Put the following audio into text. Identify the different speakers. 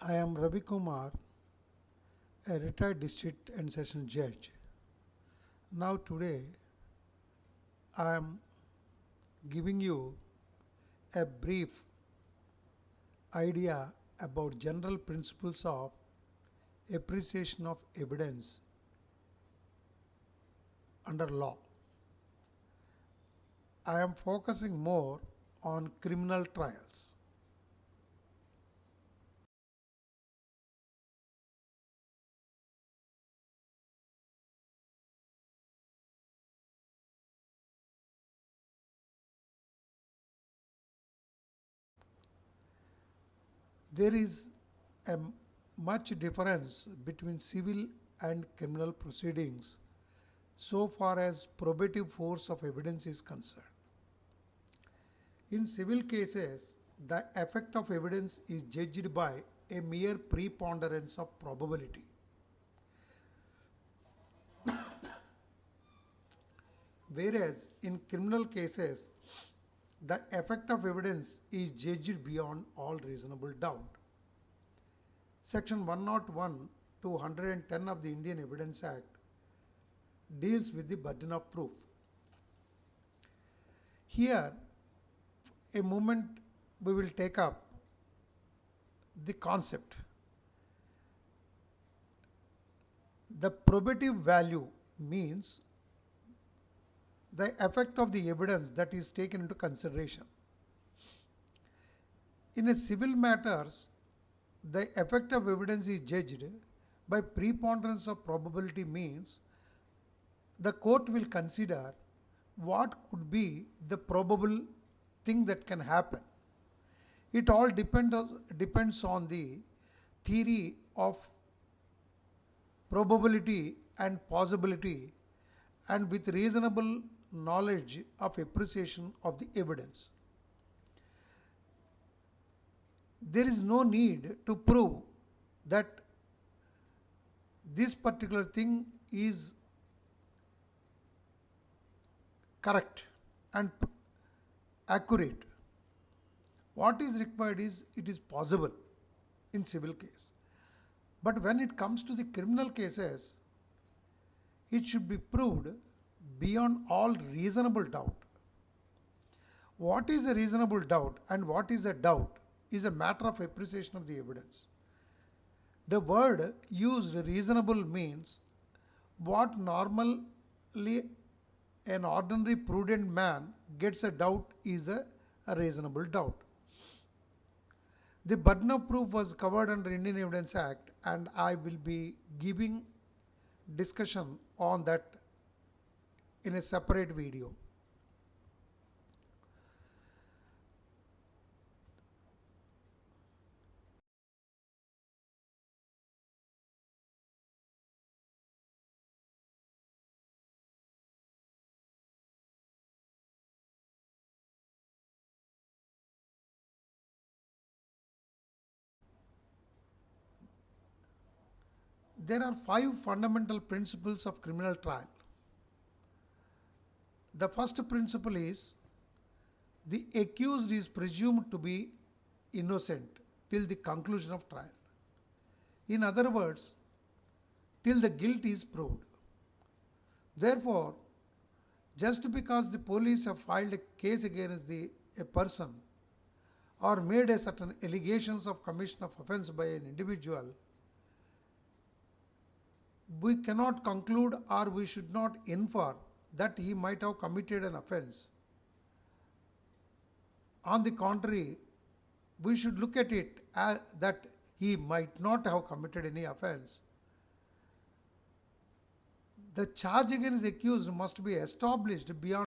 Speaker 1: I am Ravi Kumar, a retired district and session judge. Now, today, I am giving you a brief idea about general principles of appreciation of evidence under law. I am focusing more on criminal trials. There is a much difference between civil and criminal proceedings so far as probative force of evidence is concerned. In civil cases, the effect of evidence is judged by a mere preponderance of probability. Whereas in criminal cases, the effect of evidence is judged beyond all reasonable doubt. Section 101 to 110 of the Indian Evidence Act deals with the burden of proof. Here, a moment we will take up the concept. The probative value means the effect of the evidence that is taken into consideration. In a civil matters, the effect of evidence is judged by preponderance of probability means the court will consider what could be the probable thing that can happen. It all depends on the theory of probability and possibility and with reasonable knowledge of appreciation of the evidence. There is no need to prove that this particular thing is correct and accurate. What is required is it is possible in civil case. But when it comes to the criminal cases, it should be proved beyond all reasonable doubt. What is a reasonable doubt and what is a doubt is a matter of appreciation of the evidence. The word used reasonable means what normally an ordinary prudent man gets a doubt is a reasonable doubt. The burden of proof was covered under Indian Evidence Act and I will be giving discussion on that in a separate video. There are 5 fundamental principles of criminal trial. The first principle is the accused is presumed to be innocent till the conclusion of trial. In other words, till the guilt is proved. Therefore, just because the police have filed a case against a person or made a certain allegations of commission of offence by an individual, we cannot conclude or we should not infer that he might have committed an offence. On the contrary, we should look at it as that he might not have committed any offence. The charge against the accused must be established beyond